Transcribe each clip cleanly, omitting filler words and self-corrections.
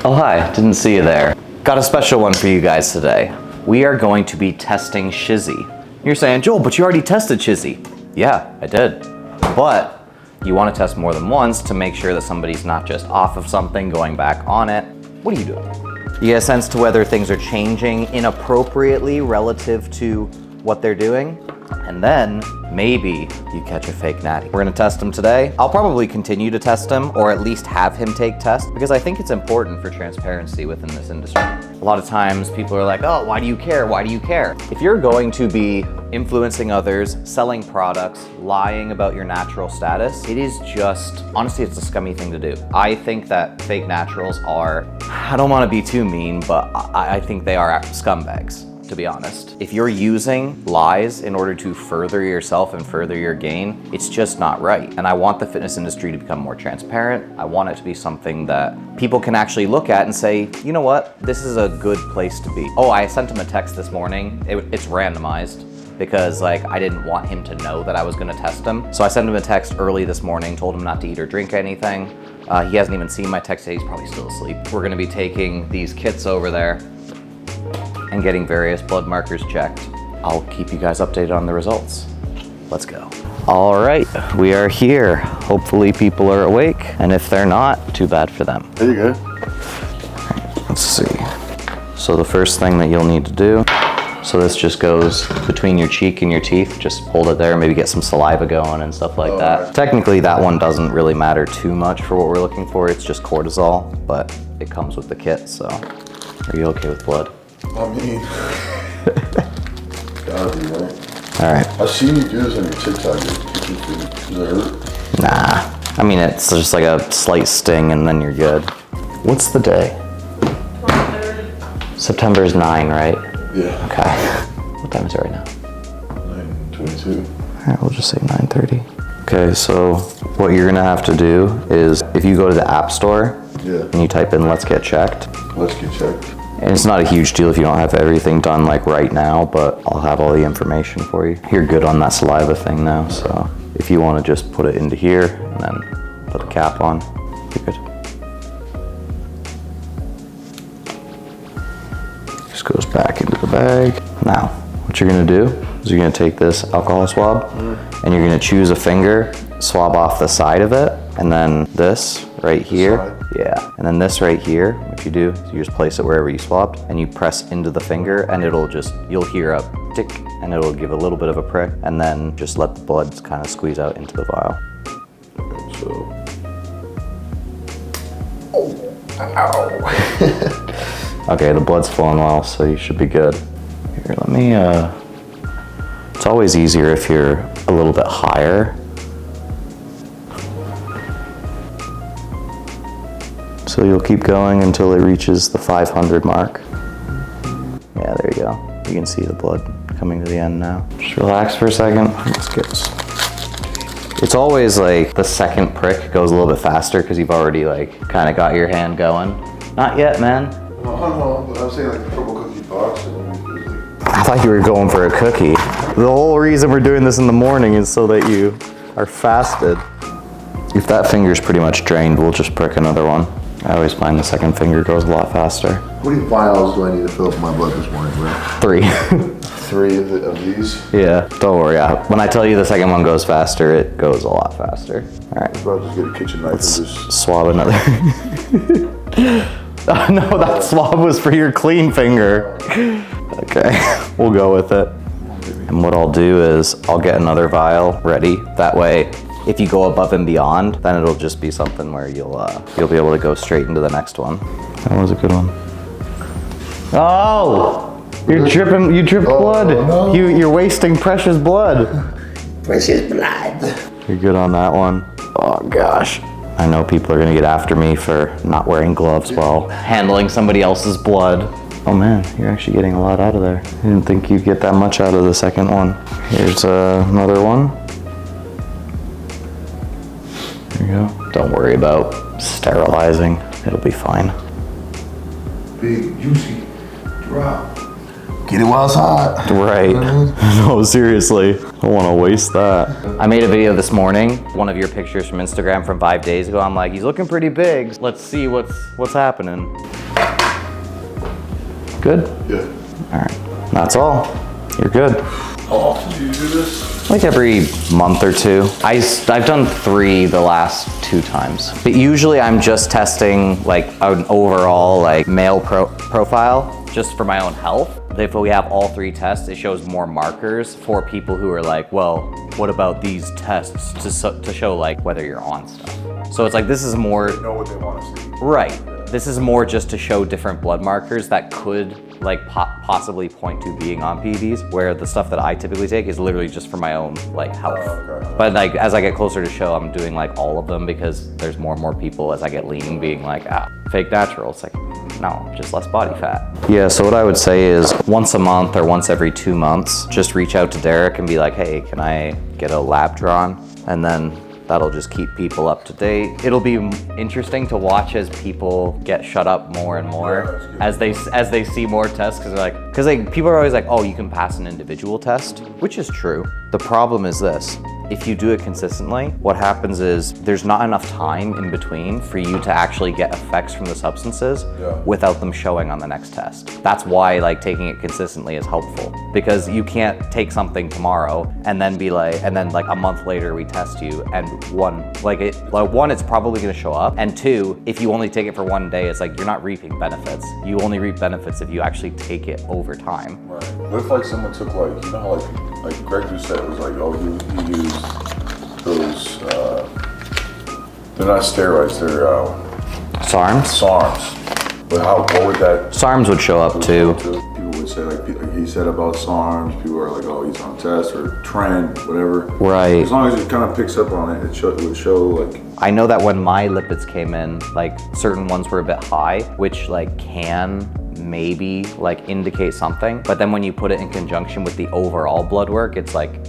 Oh hi, didn't see you there. Got a special one for you guys today. We are going to be testing Shizzy. You're saying, Joel, but you already tested Shizzy. Yeah, I did. But you want to test more than once to make sure that somebody's not just off of something, going back on it. What are you doing? You get a sense to whether things are changing inappropriately relative to what they're doing. And then maybe you catch a fake natty. We're gonna test him today. I'll probably continue to test him, or at least have him take tests, because I think it's important for transparency within this industry. A lot of times people are like, oh, why do you care? Why do you care? If you're going to be influencing others, selling products, lying about your natural status, it is just, honestly, it's a scummy thing to do. I think that fake naturals are, I don't wanna be too mean, but I think they are scumbags, to be honest. If you're using lies in order to further yourself and further your gain, it's just not right. And I want the fitness industry to become more transparent. I want it to be something that people can actually look at and say, you know what, this is a good place to be. Oh, I sent him a text this morning. It's randomized because like I didn't want him to know that I was gonna test him. So I sent him a text early this morning, told him not to eat or drink anything. He hasn't even seen my text yet, he's probably still asleep. We're gonna be taking these kits over there and getting various blood markers checked. I'll keep you guys updated on the results. Let's go. All right, we are here. Hopefully people are awake, and if they're not, too bad for them. There you go. Let's see. So the first thing that you'll need to do, so this just goes between your cheek and your teeth. Just hold it there, maybe get some saliva going and stuff like that. Right. Technically that one doesn't really matter too much for what we're looking for. It's just cortisol, but it comes with the kit, so. Are you okay with blood? I mean, gotta be, right? All right. I've seen you do this on your TikTok. Does it hurt? Nah, I mean, it's just like a slight sting and then you're good. What's the day? 12:30. September's 9, right? Yeah. Okay. What time is it right now? 9:22. All right, we'll just say 9:30. Okay, so what you're gonna have to do is if you go to the App Store and you type in Let's Get Checked. Let's get checked. And it's not a huge deal if you don't have everything done like right now, but I'll have all the information for you. You're good on that saliva thing now, so if you want to just put it into here and then put the cap on, you're good. Just goes back into the bag. Now, what you're gonna do is you're gonna take this alcohol swab and you're gonna choose a finger, swab off the side of it, and then this right here. Yeah, and then this right here, what you do is you just place it wherever you swabbed and you press into the finger and you'll hear a tick and it'll give a little bit of a prick and then just let the blood kind of squeeze out into the vial. Okay, so. Oh, ow. Okay, the blood's flowing well, so you should be good. Here, let me, it's always easier if you're a little bit higher. So you'll keep going until it reaches the 500 mark. Yeah, there you go. You can see the blood coming to the end now. Just relax for a second. Let's get this. It's always like the second prick goes a little bit faster because you've already like kind of got your hand going. Not yet, man. No, but I'm saying like the purple cookie box. I thought you were going for a cookie. The whole reason we're doing this in the morning is so that you are fasted. If that finger's pretty much drained, we'll just prick another one. I always find the second finger goes a lot faster. How many vials do I need to fill up my blood this morning, bro? 3. 3 of these? Yeah, don't worry. When I tell you the second one goes faster, it goes a lot faster. All right. I'll just get a kitchen knife Let's and just swab another. Oh, no, that swab was for your clean finger. Okay, we'll go with it. And what I'll do is I'll get another vial ready. That way, if you go above and beyond, then it'll just be something where you'll be able to go straight into the next one. That was a good one. Oh, you're dripping. You dripped blood. No. You're wasting precious blood. Precious blood. You're good on that one. Oh gosh. I know people are gonna get after me for not wearing gloves while handling somebody else's blood. Oh man, you're actually getting a lot out of there. I didn't think you'd get that much out of the second one. Here's another one. There you go. Don't worry about sterilizing. It'll be fine. big, juicy drop. Get it while it's hot. Right. No, seriously. I don't want to waste that. I made a video this morning, one of your pictures from Instagram from 5 days ago. I'm like, he's looking pretty big. Let's see what's happening. Good? Yeah. All right. That's all. You're good. How often do you do this? Like every month or two. I've done 3 the last 2 times. But usually I'm just testing like an overall like male profile just for my own health. If we have all 3 tests, it shows more markers for people who are like, well, what about these tests to show like whether you're on stuff. So it's like, this is more. They know what they want to see. Right. This is more just to show different blood markers that could like possibly point to being on PEDs, where the stuff that I typically take is literally just for my own like health. Okay. But like as I get closer to show, I'm doing like all of them because there's more and more people as I get lean being like, fake natural. It's like, no, just less body fat. Yeah, so what I would say is once a month or once every 2 months, just reach out to Derek and be like, hey, can I get a lab drawn? And then that'll just keep people up to date. It'll be interesting to watch as people get shut up more and more as they see more tests, because people are always like, oh, you can pass an individual test, which is true. The problem is this. If you do it consistently, what happens is there's not enough time in between for you to actually get effects from the substances without them showing on the next test. That's why like taking it consistently is helpful, because you can't take something tomorrow and then be like, and then like a month later we test you and one, it's probably gonna show up, and 2, if you only take it for 1 day, it's like you're not reaping benefits. You only reap benefits if you actually take it over time. Right. What if like someone took like, you know how like Greg just said, it was like, oh, you use those, they're not steroids, they're SARMs? SARMs. But what would that? SARMs would show up too. People would say like he said about SARMs, people are like, oh, he's on test or trend, whatever. Right. As long as it kind of picks up on it, it would show like. I know that when my lipids came in, like certain ones were a bit high, which like can maybe like indicate something, but then when you put it in conjunction with the overall blood work, it's like,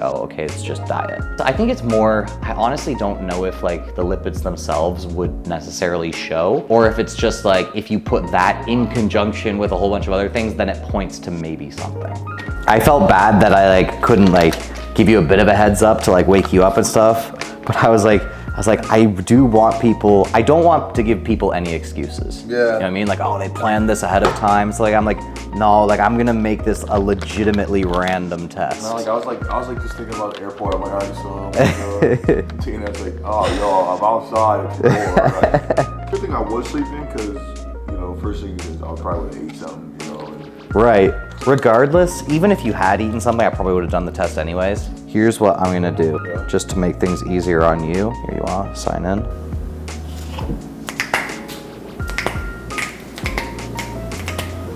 oh, okay, it's just diet. So I think it's more, I honestly don't know if like the lipids themselves would necessarily show, or if it's just like, if you put that in conjunction with a whole bunch of other things, then it points to maybe something. I felt bad that I like couldn't like give you a bit of a heads up to like wake you up and stuff, but I was like, I do want people, I don't want to give people any excuses. Yeah. You know what I mean? Like, oh, they planned this ahead of time. So like, I'm like, no, like I'm gonna make this a legitimately random test. No, like I was like just thinking about the airport. I'm like, I just saw Tina's like, oh, yo, I'm outside at 4. Like, good thing I was sleeping, because, you know, first thing is I probably would have ate something, you know. Right. Regardless, even if you had eaten something, I probably would have done the test anyways. Here's what I'm gonna do, just to make things easier on you. Here you are, sign in.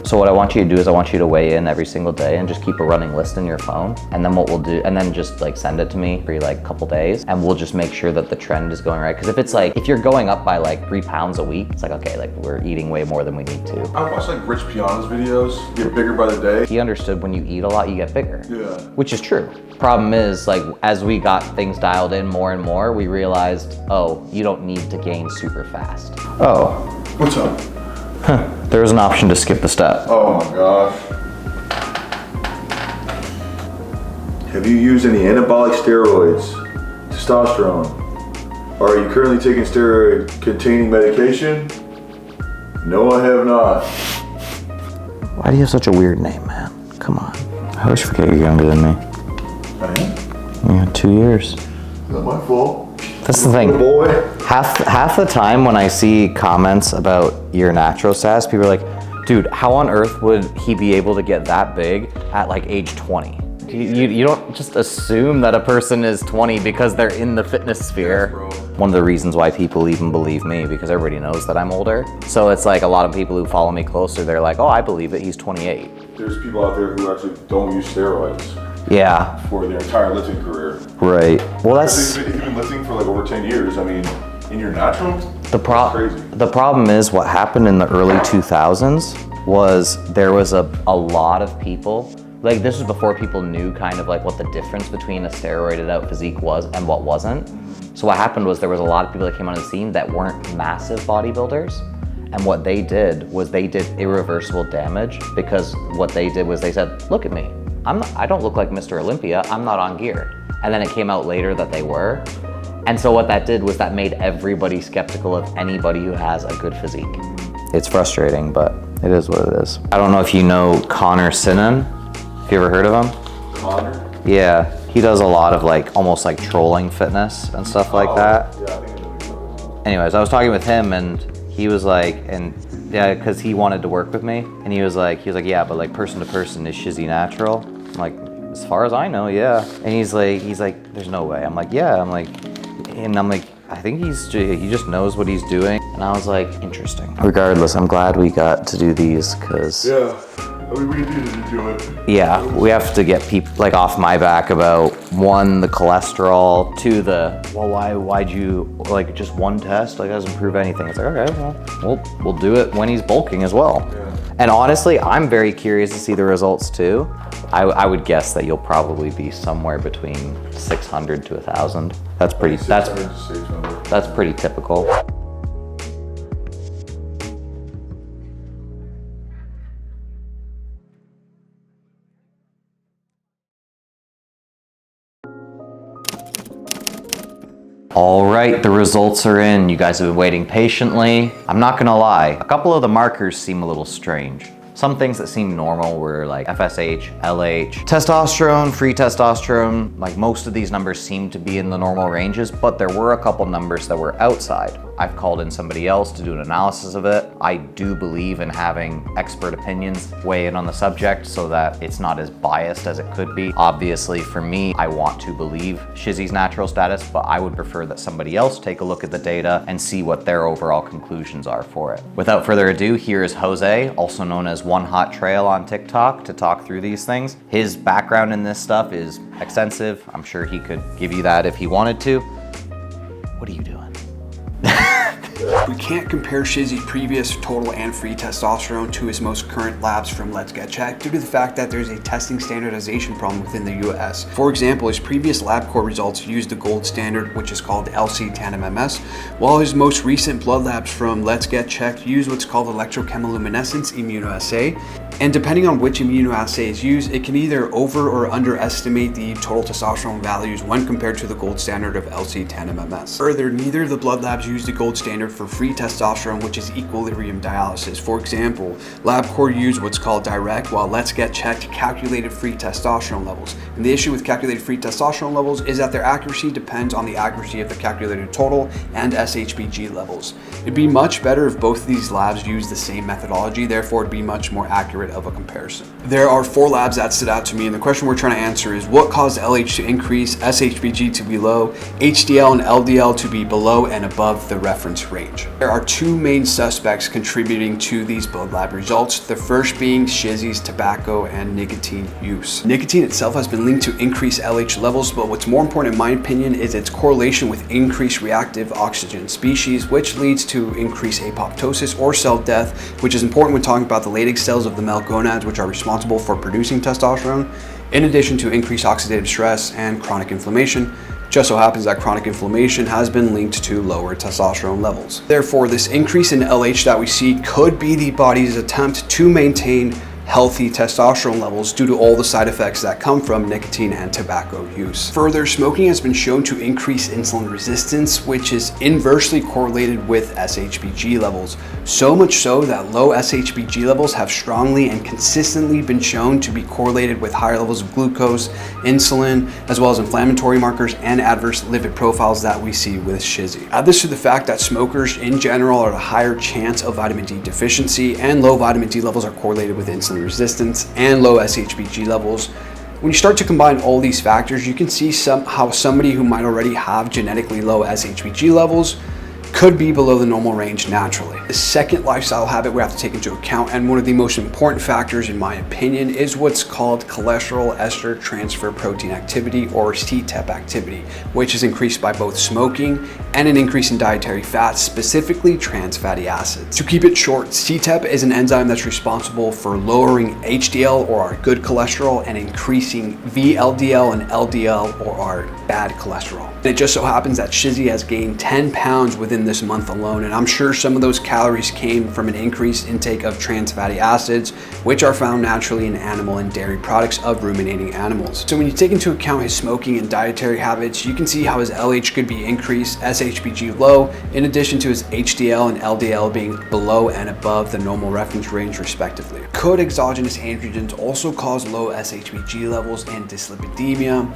So what I want you to do is I want you to weigh in every single day and just keep a running list in your phone. And then what we'll do, and then just like send it to me for like a couple days, and we'll just make sure that the trend is going right. Because if it's like, if you're going up by like 3 pounds a week, it's like, okay, like we're eating way more than we need to. I watch like Rich Piana's videos, get bigger by the day. He understood when you eat a lot, you get bigger. Yeah. Which is true. Problem is, like, as we got things dialed in more and more, we realized, oh, you don't need to gain super fast. Oh. What's up? There was an option to skip the step. Oh my gosh. Have you used any anabolic steroids, testosterone? Or are you currently taking steroid-containing medication? No, I have not. Why do you have such a weird name, man? Come on. I always forget you're younger than me. I am? Yeah, 2 years. Not my fault. That's the thing. Boy. Half the time when I see comments about your natural status, people are like, dude, how on earth would he be able to get that big at like age 20? You don't just assume that a person is 20 because they're in the fitness sphere. Yes, one of the reasons why people even believe me, because everybody knows that I'm older. So it's like a lot of people who follow me closer, they're like, oh, I believe that he's 28. There's people out there who actually don't use steroids. Yeah. For their entire lifting career. Right. Well, that's. If you've been lifting for like over 10 years, I mean, in your natural, the crazy. The problem is what happened in the early 2000s was there was a lot of people, like this was before people knew kind of like what the difference between a steroided out physique was and what wasn't. So what happened was there was a lot of people that came on the scene that weren't massive bodybuilders. And what they did was they did irreversible damage, because what they did was they said, look at me. I don't look like Mr. Olympia, I'm not on gear. And then it came out later that they were. And so what that did was that made everybody skeptical of anybody who has a good physique. It's frustrating, but it is what it is. I don't know if you know Connor Sinan. Have you ever heard of him? Connor? Yeah, he does a lot of like, almost like trolling fitness and stuff like that. Yeah, I think I know what you're talking about. Anyways, I was talking with him and he was like, because he wanted to work with me, and he was like, yeah, but like person to person, is Shizzy natural? I'm like, as far as I know, yeah. And he's like, there's no way. I'm like, yeah. I think he just knows what he's doing. And I was like, interesting. Regardless, I'm glad we got to do these, because Yeah, I mean, we needed to do it. yeah, we have to get people like off my back about, one, the cholesterol, two, why'd you, like, just one test, like, doesn't prove anything. It's like, okay, well, we'll do it when he's bulking as well. Yeah. And honestly, I'm very curious to see the results too. I would guess that you'll probably be somewhere between 600 to 1,000. That's pretty typical. All right, the results are in. You guys have been waiting patiently. I'm not gonna lie, a couple of the markers seem a little strange. Some things that seem normal were like FSH, LH, testosterone, free testosterone. Like, most of these numbers seem to be in the normal ranges, but there were a couple numbers that were outside. I've called in somebody else to do an analysis of it. I do believe in having expert opinions weigh in on the subject so that it's not as biased as it could be. Obviously, for me, I want to believe Shizzy's natural status, but I would prefer that somebody else take a look at the data and see what their overall conclusions are for it. Without further ado, here is Jose, also known as One Hot Trail on TikTok, to talk through these things. His background in this stuff is extensive. I'm sure he could give you that if he wanted to. What are you doing? We can't compare Shizzy's previous total and free testosterone to his most current labs from Let's Get Checked due to the fact that there's a testing standardization problem within the US. For example, his previous LabCorp results used the gold standard, which is called LC tandem MS, while his most recent blood labs from Let's Get Checked use what's called electrochemiluminescence immunoassay. And depending on which immunoassay is used, it can either over or underestimate the total testosterone values when compared to the gold standard of LC tandem MS. Further, neither of the blood labs use the gold standard for free testosterone, which is equilibrium dialysis. For example, LabCorp used what's called direct, while Let's Get Checked calculated free testosterone levels. And the issue with calculated free testosterone levels is that their accuracy depends on the accuracy of the calculated total and SHBG levels. It'd be much better if both of these labs used the same methodology, therefore it'd be much more accurate of a comparison. There are 4 labs that stood out to me, and the question we're trying to answer is what caused LH to increase, SHBG to be low, HDL and LDL to be below and above the reference range. There are 2 main suspects contributing to these blood lab results, the first being Shizzy's tobacco and nicotine use. Nicotine itself has been linked to increased LH levels, but what's more important in my opinion is its correlation with increased reactive oxygen species, which leads to increased apoptosis or cell death, which is important when talking about the Leydig cells of the male gonads, which are responsible for producing testosterone, in addition to increased oxidative stress and chronic inflammation. Just so happens that chronic inflammation has been linked to lower testosterone levels. Therefore, this increase in LH that we see could be the body's attempt to maintain healthy testosterone levels due to all the side effects that come from nicotine and tobacco use. Further, smoking has been shown to increase insulin resistance, which is inversely correlated with SHBG levels. So much so that low SHBG levels have strongly and consistently been shown to be correlated with higher levels of glucose, insulin, as well as inflammatory markers and adverse lipid profiles that we see with Shizzy. Add this to the fact that smokers in general are at a higher chance of vitamin D deficiency, and low vitamin D levels are correlated with insulin resistance and low SHBG levels. When you start to combine all these factors, you can see how somebody who might already have genetically low SHBG levels could be below the normal range naturally. The second lifestyle habit we have to take into account, and one of the most important factors in my opinion, is what's called cholesterol ester transfer protein activity, or CTEP activity, which is increased by both smoking and an increase in dietary fats, specifically trans fatty acids. To keep it short, CTEP is an enzyme that's responsible for lowering HDL, or our good cholesterol, and increasing VLDL and LDL, or our bad cholesterol. And it just so happens that Shizzy has gained 10 pounds within this month alone, and I'm sure some of those calories came from an increased intake of trans fatty acids, which are found naturally in animal and dairy products of ruminating animals. So when you take into account his smoking and dietary habits, you can see how his LH could be increased, SHBG low, in addition to his HDL and LDL being below and above the normal reference range respectively. Could exogenous androgens also cause low SHBG levels and dyslipidemia?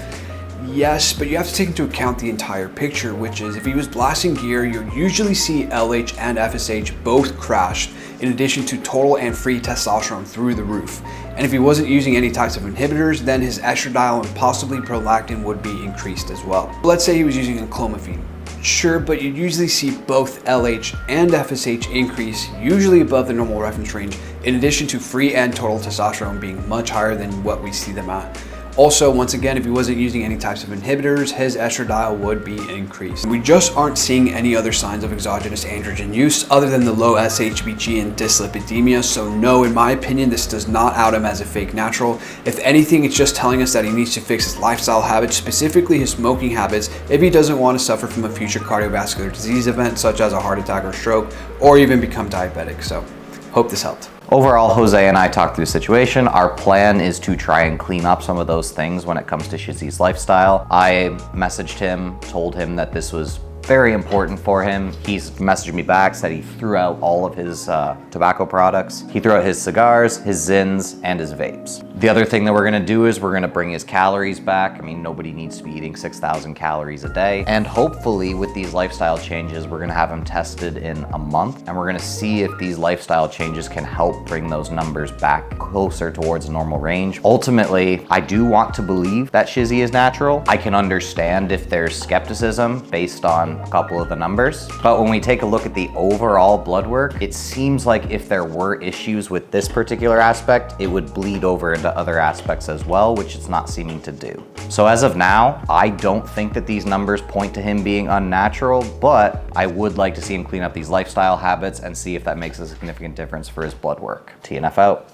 Yes, but you have to take into account the entire picture, which is if he was blasting gear, you'll usually see LH and FSH both crashed, in addition to total and free testosterone through the roof. And if he wasn't using any types of inhibitors, then his estradiol and possibly prolactin would be increased as well. Let's say he was using a clomiphene. Sure, but you usually see both LH and FSH increase, usually above the normal reference range, in addition to free and total testosterone being much higher than what we see them at. Also, once again, if he wasn't using any types of inhibitors, his estradiol would be increased. We just aren't seeing any other signs of exogenous androgen use other than the low SHBG and dyslipidemia, so no, in my opinion, this does not out him as a fake natural. If anything, it's just telling us that he needs to fix his lifestyle habits, specifically his smoking habits, if he doesn't want to suffer from a future cardiovascular disease event such as a heart attack or stroke, or even become diabetic. So, hope this helped. Overall, Jose and I talked through the situation. Our plan is to try and clean up some of those things when it comes to Shizzy's lifestyle. I messaged him, told him that this was very important for him. He's messaged me back, said he threw out all of his tobacco products. He threw out his cigars, his Zins, and his vapes. The other thing that we're gonna do is we're gonna bring his calories back. I mean, nobody needs to be eating 6,000 calories a day. And hopefully with these lifestyle changes, we're gonna have him tested in a month, and we're gonna see if these lifestyle changes can help bring those numbers back closer towards normal range. Ultimately, I do want to believe that Shizzy is natural. I can understand if there's skepticism based on a couple of the numbers, but when we take a look at the overall blood work, it seems like if there were issues with this particular aspect, it would bleed over into other aspects as well, which it's not seeming to do. So as of now, I don't think that these numbers point to him being unnatural, but I would like to see him clean up these lifestyle habits and see if that makes a significant difference for his blood work. TNF out.